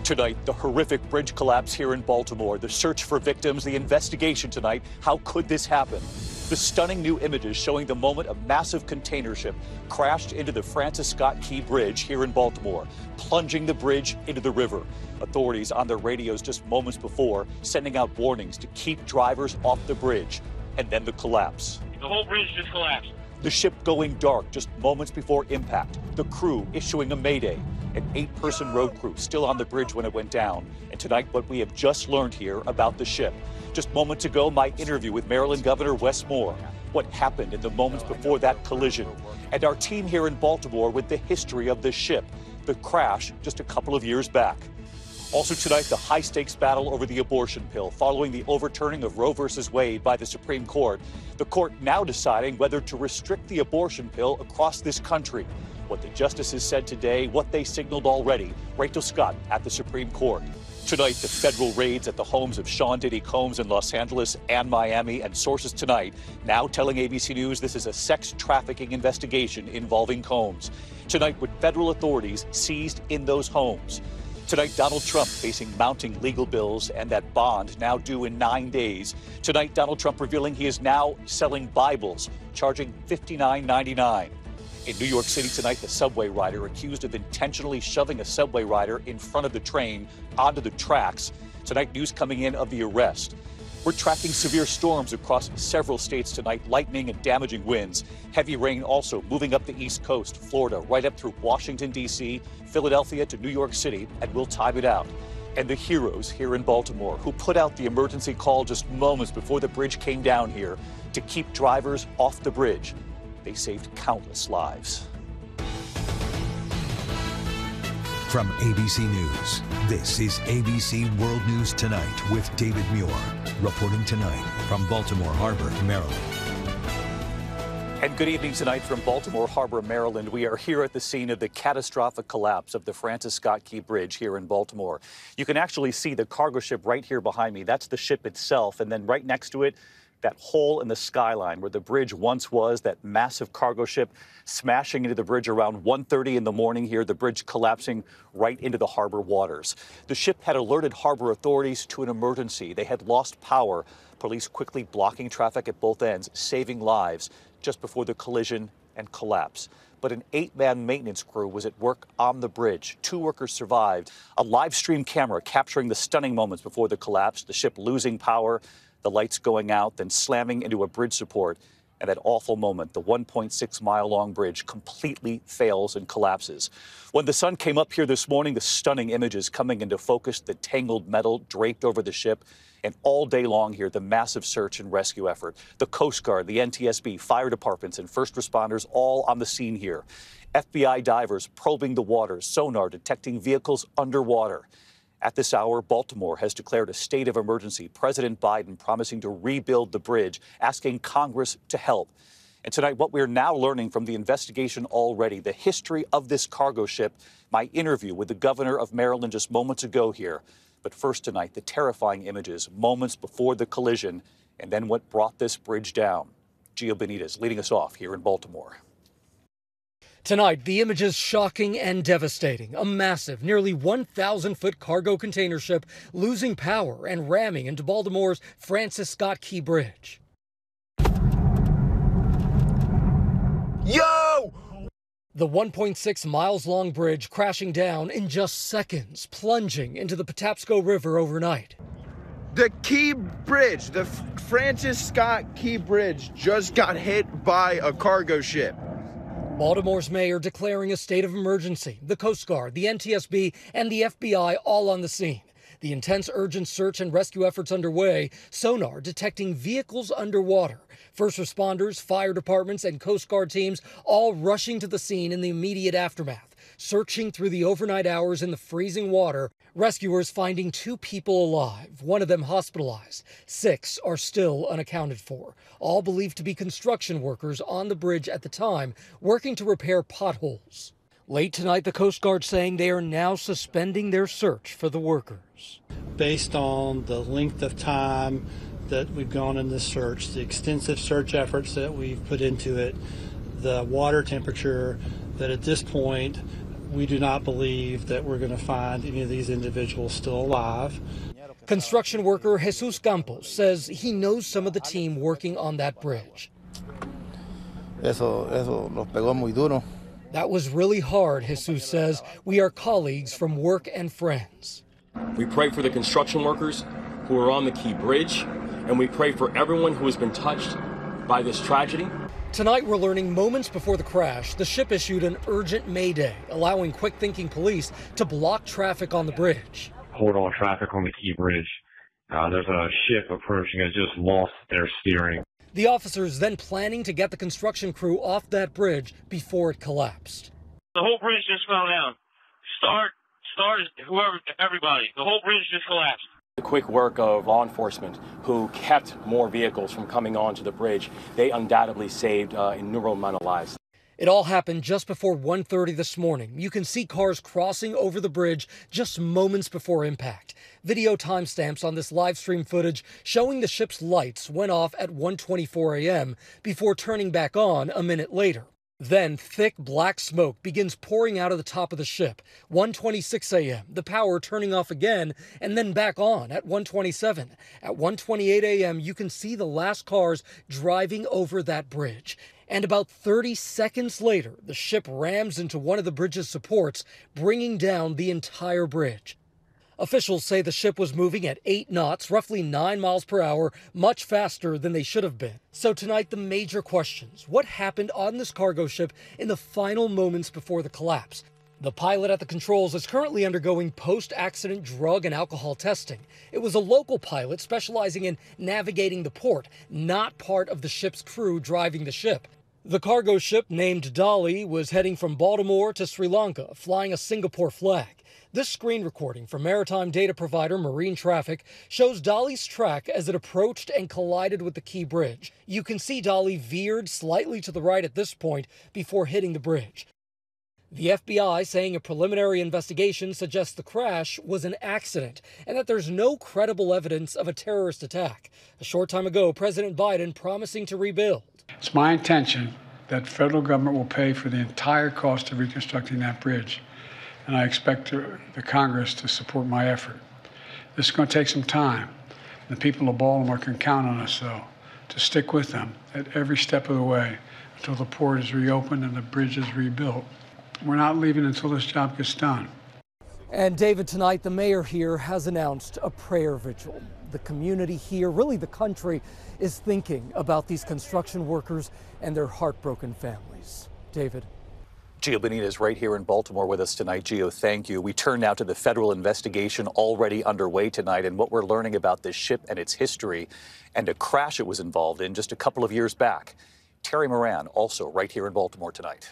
Tonight, the horrific bridge collapse here in Baltimore, the search for victims, the investigation tonight. How could this happen? The stunning new images showing the moment a massive container ship crashed into the Francis Scott Key Bridge here in Baltimore, plunging the bridge into the river. Authorities on their radios just moments before sending out warnings to keep drivers off the bridge. And then the collapse. The whole bridge just collapsed. The ship going dark just moments before impact. The crew issuing a mayday. An 8-person road crew still on the bridge when it went down. And tonight, what we have just learned here about the ship. Just moments ago, my interview with Maryland Governor Wes Moore. What happened in the moments before that collision. And our team here in Baltimore with the history of this ship. The crash just a couple of years back. Also tonight, the high-stakes battle over the abortion pill following the overturning of Roe v. Wade by the Supreme Court. The court now deciding whether to restrict the abortion pill across this country. What the justices said today, what they signaled already. Rachel Scott at the Supreme Court. Tonight, the federal raids at the homes of Sean Diddy Combs in Los Angeles and Miami, and sources tonight now telling ABC News this is a sex trafficking investigation involving Combs. Tonight, with federal authorities seized in those homes. Tonight, Donald Trump facing mounting legal bills and that bond now due in 9 days. Tonight, Donald Trump revealing he is now selling Bibles, charging $59.99. In New York City tonight, the subway rider accused of intentionally shoving a subway rider in front of the train onto the tracks. Tonight, news coming in of the arrest. We're tracking severe storms across several states tonight, lightning and damaging winds. Heavy rain also moving up the East Coast, Florida, right up through Washington, D.C., Philadelphia to New York City, and we'll time it out. And the heroes here in Baltimore who put out the emergency call just moments before the bridge came down here to keep drivers off the bridge. They saved countless lives. From ABC News, this is ABC World News Tonight with David Muir, reporting tonight from Baltimore Harbor, Maryland. And good evening tonight from Baltimore Harbor, Maryland. We are here at the scene of the catastrophic collapse of the Francis Scott Key Bridge here in Baltimore. You can actually see the cargo ship right here behind me. That's the ship itself. And then right next to it, that hole in the skyline where the bridge once was, that massive cargo ship smashing into the bridge around 1:30 in the morning here, the bridge collapsing right into the harbor waters. The ship had alerted harbor authorities to an emergency. They had lost power. Police quickly blocking traffic at both ends, saving lives just before the collision and collapse. But an 8-man maintenance crew was at work on the bridge. 2 workers survived. A live stream camera capturing the stunning moments before the collapse, the ship losing power, the lights going out, then slamming into a bridge support. And that awful moment, the 1.6-mile-long bridge completely fails and collapses. When the sun came up here this morning, the stunning images coming into focus, the tangled metal draped over the ship. And all day long here, the massive search and rescue effort. The Coast Guard, the NTSB, fire departments, and first responders all on the scene here. FBI divers probing the waters, sonar detecting vehicles underwater. At this hour, Baltimore has declared a state of emergency. President Biden promising to rebuild the bridge, asking Congress to help. And tonight, what we're now learning from the investigation already, the history of this cargo ship, my interview with the governor of Maryland just moments ago here. But first tonight, the terrifying images moments before the collision and then what brought this bridge down. Gio Benitez leading us off here in Baltimore. Tonight, the images shocking and devastating. A massive, nearly 1,000-foot cargo container ship losing power and ramming into Baltimore's Francis Scott Key Bridge. Yo! The 1.6 miles long bridge crashing down in just seconds, plunging into the Patapsco River overnight. The Key Bridge, the Francis Scott Key Bridge, just got hit by a cargo ship. Baltimore's mayor declaring a state of emergency. The Coast Guard, the NTSB, and the FBI all on the scene. The intense urgent search and rescue efforts underway, sonar detecting vehicles underwater. First responders, fire departments, and Coast Guard teams all rushing to the scene in the immediate aftermath. Searching through the overnight hours in the freezing water, rescuers finding 2 people alive, one of them hospitalized. 6 are still unaccounted for, all believed to be construction workers on the bridge at the time, working to repair potholes. Late tonight, the Coast Guard saying they are now suspending their search for the workers. Based on the length of time that we've gone in this search, the extensive search efforts that we've put into it, the water temperature, that at this point We do not believe that we're going to find any of these individuals still alive. Construction worker Jesus Campos says he knows some of the team working on that bridge. Eso nos pegó muy duro. That was really hard, Jesus says. We are colleagues from work and friends. We pray for the construction workers who are on the Key Bridge, and we pray for everyone who has been touched by this tragedy. Tonight, we're learning moments before the crash, the ship issued an urgent mayday, allowing quick-thinking police to block traffic on the bridge. Hold all traffic on the Key Bridge. There's a ship approaching has just lost their steering. The officers then planning to get the construction crew off that bridge before it collapsed. The whole bridge just fell down. Start, whoever, everybody. The whole bridge just collapsed. The quick work of law enforcement who kept more vehicles from coming onto the bridge, they undoubtedly saved innumerable amount of lives. It all happened just before 1:30 this morning. You can see cars crossing over the bridge just moments before impact. Video timestamps on this live stream footage showing the ship's lights went off at 1:24 a.m. before turning back on a minute later. Then thick black smoke begins pouring out of the top of the ship. 1:26 a.m., the power turning off again and then back on at 1:27. At 1:28 a.m., you can see the last cars driving over that bridge. And about 30 seconds later, the ship rams into one of the bridge's supports, bringing down the entire bridge. Officials say the ship was moving at 8 knots, roughly 9 miles per hour, much faster than they should have been. So tonight, the major questions. What happened on this cargo ship in the final moments before the collapse? The pilot at the controls is currently undergoing post-accident drug and alcohol testing. It was a local pilot specializing in navigating the port, not part of the ship's crew driving the ship. The cargo ship, named Dali, was heading from Baltimore to Sri Lanka, flying a Singapore flag. This screen recording from maritime data provider Marine Traffic shows Dali's track as it approached and collided with the Key Bridge. You can see Dali veered slightly to the right at this point before hitting the bridge. The FBI saying a preliminary investigation suggests the crash was an accident and that there's no credible evidence of a terrorist attack. A short time ago, President Biden promising to rebuild. It's my intention that the federal government will pay for the entire cost of reconstructing that bridge, and I expect the Congress to support my effort. This is going to take some time. The people of Baltimore can count on us, though, to stick with them at every step of the way until the port is reopened and the bridge is rebuilt. We're not leaving until this job gets done. And David, tonight the mayor here has announced a prayer vigil. The community here, really the country, is thinking about these construction workers and their heartbroken families. David. Gio Benitez right here in Baltimore with us tonight. Gio, thank you. We turn now to the federal investigation already underway tonight and what we're learning about this ship and its history and a crash it was involved in just a couple of years back. Terry Moran also right here in Baltimore tonight.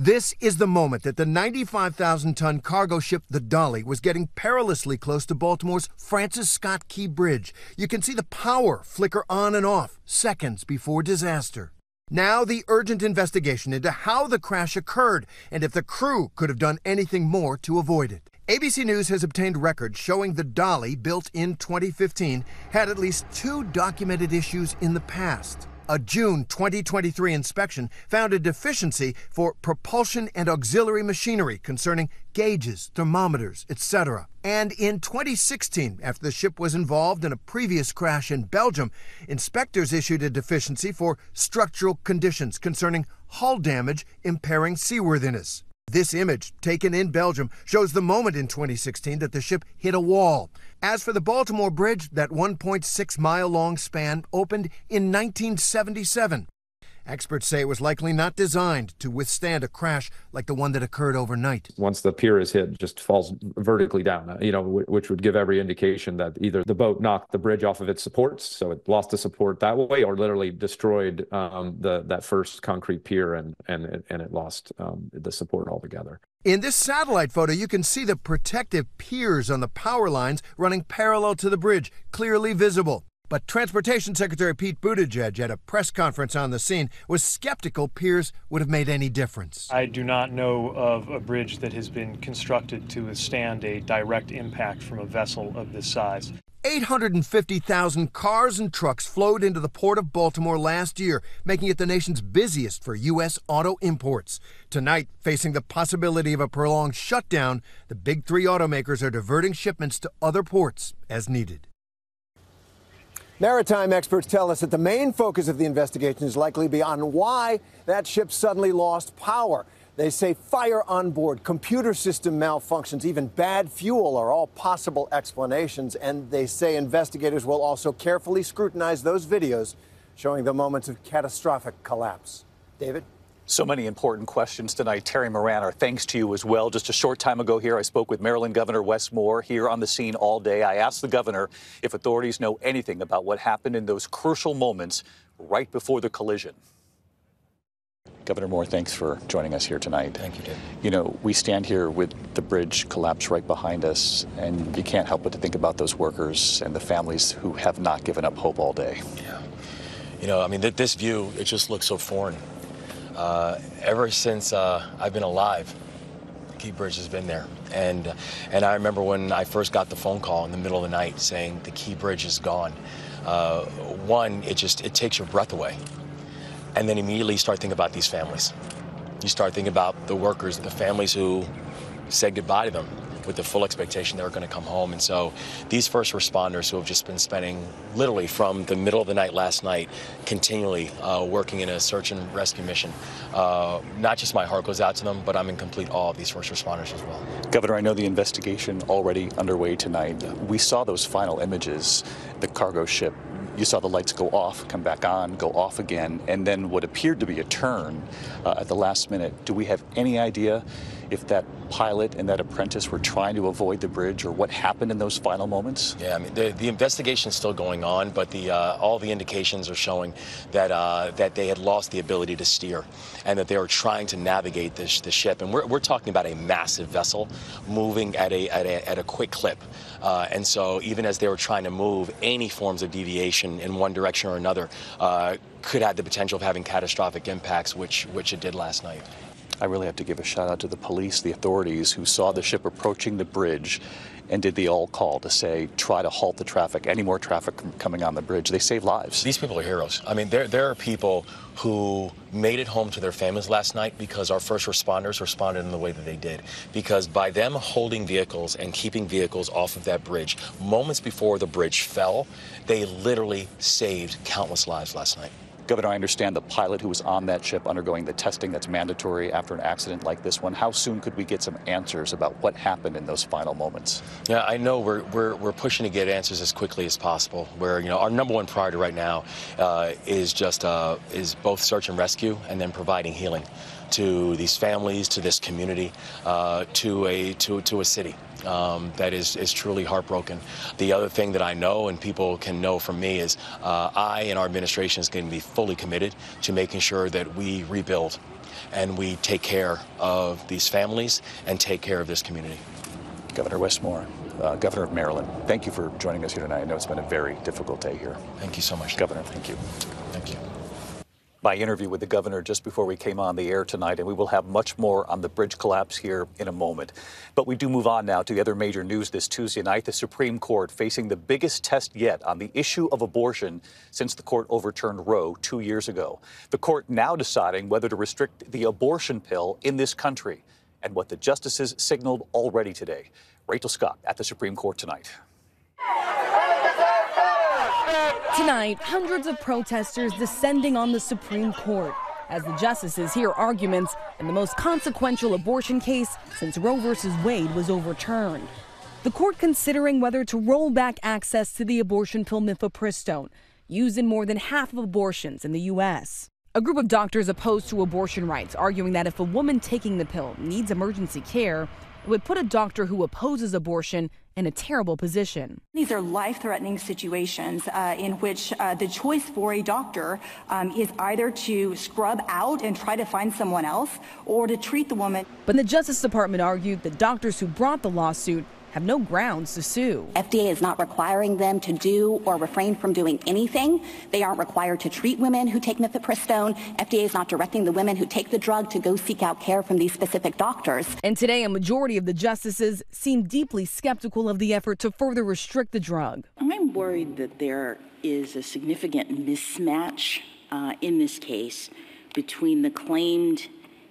This is the moment that the 95,000-ton cargo ship, the Dali, was getting perilously close to Baltimore's Francis Scott Key Bridge. You can see the power flicker on and off seconds before disaster. Now the urgent investigation into how the crash occurred and if the crew could have done anything more to avoid it. ABC News has obtained records showing the Dali, built in 2015, had at least 2 documented issues in the past. A June 2023 inspection found a deficiency for propulsion and auxiliary machinery concerning gauges, thermometers, etc. And in 2016, after the ship was involved in a previous crash in Belgium, inspectors issued a deficiency for structural conditions concerning hull damage impairing seaworthiness. This image, taken in Belgium, shows the moment in 2016 that the ship hit a wall. As for the Baltimore Bridge, that 1.6-mile-long span opened in 1977. Experts say it was likely not designed to withstand a crash like the one that occurred overnight. Once the pier is hit, it just falls vertically down, which would give every indication that either the boat knocked the bridge off of its supports, so it lost the support that way, or literally destroyed that first concrete pier and it lost the support altogether. In this satellite photo, you can see the protective piers on the power lines running parallel to the bridge, clearly visible. But Transportation Secretary Pete Buttigieg at a press conference on the scene was skeptical piers would have made any difference. I do not know of a bridge that has been constructed to withstand a direct impact from a vessel of this size. 850,000 cars and trucks flowed into the port of Baltimore last year, making it the nation's busiest for U.S. auto imports. Tonight, facing the possibility of a prolonged shutdown, the big three automakers are diverting shipments to other ports as needed. Maritime experts tell us that the main focus of the investigation is likely to be on why that ship suddenly lost power. They say fire on board, computer system malfunctions, even bad fuel are all possible explanations. And they say investigators will also carefully scrutinize those videos showing the moments of catastrophic collapse. David? So many important questions tonight. Terry Moran, our thanks to you as well. Just a short time ago here, I spoke with Maryland Governor Wes Moore here on the scene all day. I asked the governor if authorities know anything about what happened in those crucial moments right before the collision. Governor Moore, thanks for joining us here tonight. Thank you, Dave. You know, we stand here with the bridge collapse right behind us, and you can't help but to think about those workers and the families who have not given up hope all day. Yeah. You know, I mean, this view, it just looks so foreign. Ever since I've been alive, the Key Bridge has been there. And I remember when I first got the phone call in the middle of the night saying the Key Bridge is gone. One, it takes your breath away. And then immediately you start thinking about these families. You start thinking about the workers, the families who said goodbye to them with the full expectation they were going to come home. And so these first responders who have just been spending literally from the middle of the night last night continually working in a search and rescue mission, not just my heart goes out to them, but I'm in complete awe of these first responders as well. Governor, I know the investigation already underway tonight. We saw those final images, the cargo ship. You saw the lights go off, come back on, go off again, and then what appeared to be a turn at the last minute. Do we have any idea if that pilot and that apprentice were trying to avoid the bridge, or what happened in those final moments? Yeah, I mean, the investigation is still going on, but all the indications are showing that they had lost the ability to steer, and that they were trying to navigate the ship. And we're talking about a massive vessel moving at a quick clip. And so even as they were trying to move, any forms of deviation in one direction or another could have the potential of having catastrophic impacts, which it did last night. I really have to give a shout out to the police, the authorities who saw the ship approaching the bridge and did the all call to say, try to halt the traffic, any more traffic coming on the bridge. They saved lives. These people are heroes. I mean, there are people who made it home to their families last night because our first responders responded in the way that they did. Because by them holding vehicles and keeping vehicles off of that bridge, moments before the bridge fell, they literally saved countless lives last night. Governor, I understand the pilot who was on that ship undergoing the testing that's mandatory after an accident like this one. How soon could we get some answers about what happened in those final moments? Yeah, I know we're pushing to get answers as quickly as possible. Where, you know, our number one priority right now is both search and rescue, and then providing healing to these families, to this community, to a city that is truly heartbroken. The other thing that I know, and people can know from me, is I and our administration is going to be fully committed to making sure that we rebuild and we take care of these families and take care of this community. Governor Wes Moore, Governor of Maryland, thank you for joining us here tonight. I know it's been a very difficult day here. Thank you so much. Governor, thank you. Thank you. My interview with the governor just before we came on the air tonight, and we will have much more on the bridge collapse here in a moment. But we do move on now to the other major news this Tuesday night. The Supreme Court facing the biggest test yet on the issue of abortion since the court overturned Roe 2 years ago. The court now deciding whether to restrict the abortion pill in this country, and what the justices signaled already today. Rachel Scott at the Supreme Court tonight. Tonight, hundreds of protesters descending on the Supreme Court as the justices hear arguments in the most consequential abortion case since Roe v. Wade was overturned. The court considering whether to roll back access to the abortion pill mifepristone, used in more than half of abortions in the U.S. A group of doctors opposed to abortion rights, arguing that if a woman taking the pill needs emergency care, it would put a doctor who opposes abortion in a terrible position. These are life-threatening situations in which the choice for a doctor is either to scrub out and try to find someone else, or to treat the woman. But the Justice Department argued that doctors who brought the lawsuit have no grounds to sue. FDA is not requiring them to do or refrain from doing anything. They aren't required to treat women who take mifepristone. FDA is not directing the women who take the drug to go seek out care from these specific doctors. And today, a majority of the justices seem deeply skeptical of the effort to further restrict the drug. I'm worried that there is a significant mismatch in this case between the claimed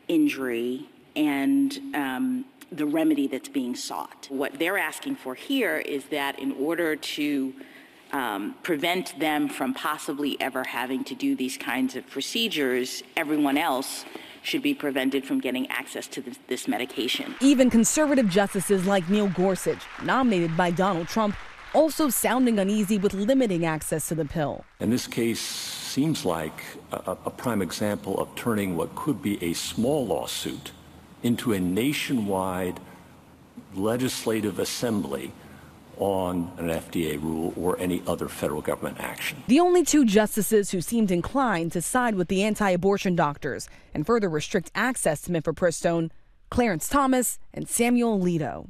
injury and the remedy that's being sought. What they're asking for here is that in order to prevent them from possibly ever having to do these kinds of procedures, everyone else should be prevented from getting access to this medication. Even conservative justices like Neil Gorsuch, nominated by Donald Trump, also sounding uneasy with limiting access to the pill. And this case seems like a prime example of turning what could be a small lawsuit into a nationwide legislative assembly on an FDA rule or any other federal government action. The only two justices who seemed inclined to side with the anti-abortion doctors and further restrict access to mifepristone, Clarence Thomas and Samuel Alito.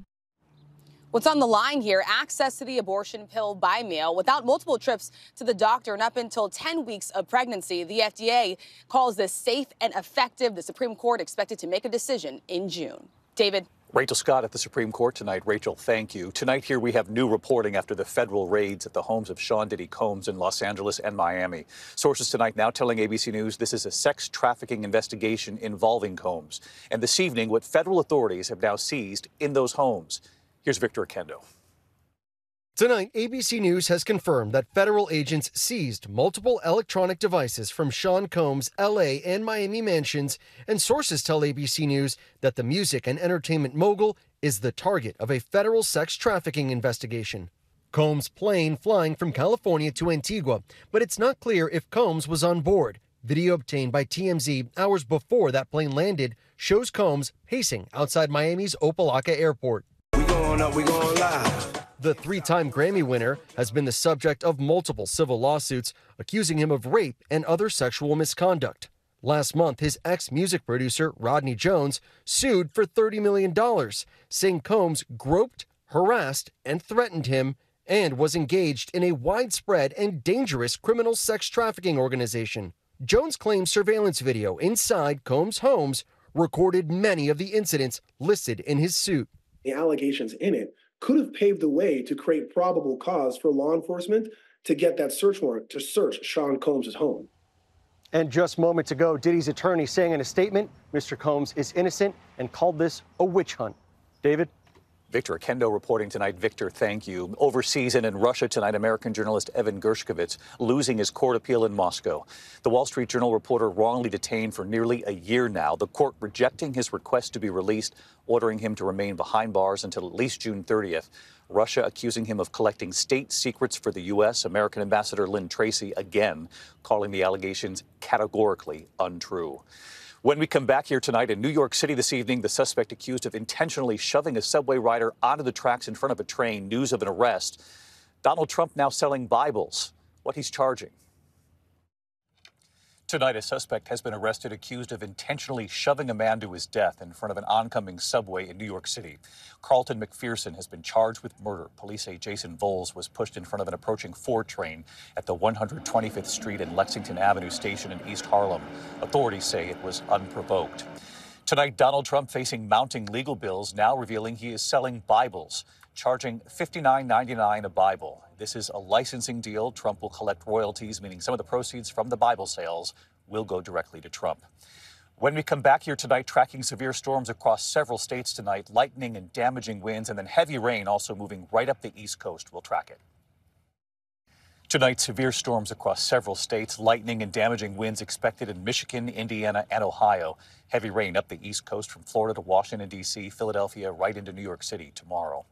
What's on the line here? Access to the abortion pill by mail without multiple trips to the doctor and up until 10 weeks of pregnancy. The FDA calls this safe and effective. The Supreme Court expected to make a decision in June. David. Rachel Scott at the Supreme Court tonight. Rachel, thank you. Tonight here we have new reporting after the federal raids at the homes of Sean Diddy Combs in Los Angeles and Miami. Sources tonight now telling ABC News this is a sex trafficking investigation involving Combs. And this evening, what federal authorities have now seized in those homes. Here's Victor Akendo. Tonight, ABC News has confirmed that federal agents seized multiple electronic devices from Sean Combs' L.A. and Miami mansions, and sources tell ABC News that the music and entertainment mogul is the target of a federal sex trafficking investigation. Combs' plane flying from California to Antigua, but it's not clear if Combs was on board. Video obtained by TMZ hours before that plane landed shows Combs pacing outside Miami's Opa-locka Airport. We going live. The three-time Grammy winner has been the subject of multiple civil lawsuits accusing him of rape and other sexual misconduct. Last month, his ex-music producer, Rodney Jones, sued for $30 million, saying Combs groped, harassed, and threatened him, and was engaged in a widespread and dangerous criminal sex trafficking organization. Jones claims surveillance video inside Combs' homes recorded many of the incidents listed in his suit. The allegations in it could have paved the way to create probable cause for law enforcement to get that search warrant to search Sean Combs' home. And just moments ago, Diddy's attorney saying in a statement, Mr. Combs is innocent and called this a witch hunt. David? Victor Akendo reporting tonight. Victor, thank you. Overseas and in Russia tonight, American journalist Evan Gershkovich losing his court appeal in Moscow. The Wall Street Journal reporter wrongly detained for nearly a year now. The court rejecting his request to be released, ordering him to remain behind bars until at least June 30th. Russia accusing him of collecting state secrets for the U.S. American Ambassador Lynn Tracy again calling the allegations categorically untrue. When we come back here tonight in New York City this evening, the suspect accused of intentionally shoving a subway rider onto the tracks in front of a train, news of an arrest. Donald Trump now selling Bibles. What he's charging. Tonight, a suspect has been arrested accused of intentionally shoving a man to his death in front of an oncoming subway in New York City. Carlton McPherson has been charged with murder. Police say Jason Voles was pushed in front of an approaching Ford train at the 125th Street and Lexington Avenue station in East Harlem. Authorities say it was unprovoked. Tonight, Donald Trump facing mounting legal bills, now revealing he is selling Bibles, charging $59.99 a Bible. This is a licensing deal. Trump will collect royalties, meaning some of the proceeds from the Bible sales will go directly to Trump. When we come back here tonight, tracking severe storms across several states tonight, lightning and damaging winds, and then heavy rain also moving right up the East Coast. We'll track it. Tonight, severe storms across several states, lightning and damaging winds expected in Michigan, Indiana, and Ohio. Heavy rain up the East Coast from Florida to Washington, D.C., Philadelphia, right into New York City tomorrow.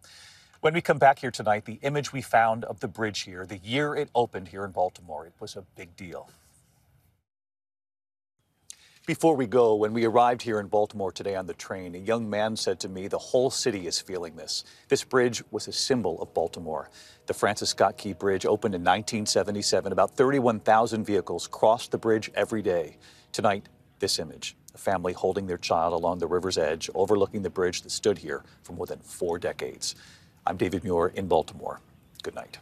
When we come back here tonight, the image we found of the bridge here, the year it opened here in Baltimore, it was a big deal. Before we go, when we arrived here in Baltimore today on the train, a young man said to me, the whole city is feeling this. This bridge was a symbol of Baltimore. The Francis Scott Key Bridge opened in 1977. About 31,000 vehicles crossed the bridge every day. Tonight, this image, a family holding their child along the river's edge, overlooking the bridge that stood here for more than 4 decades. I'm David Muir in Baltimore. Good night.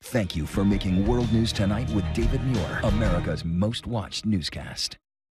Thank you for making World News Tonight with David Muir, America's most watched newscast.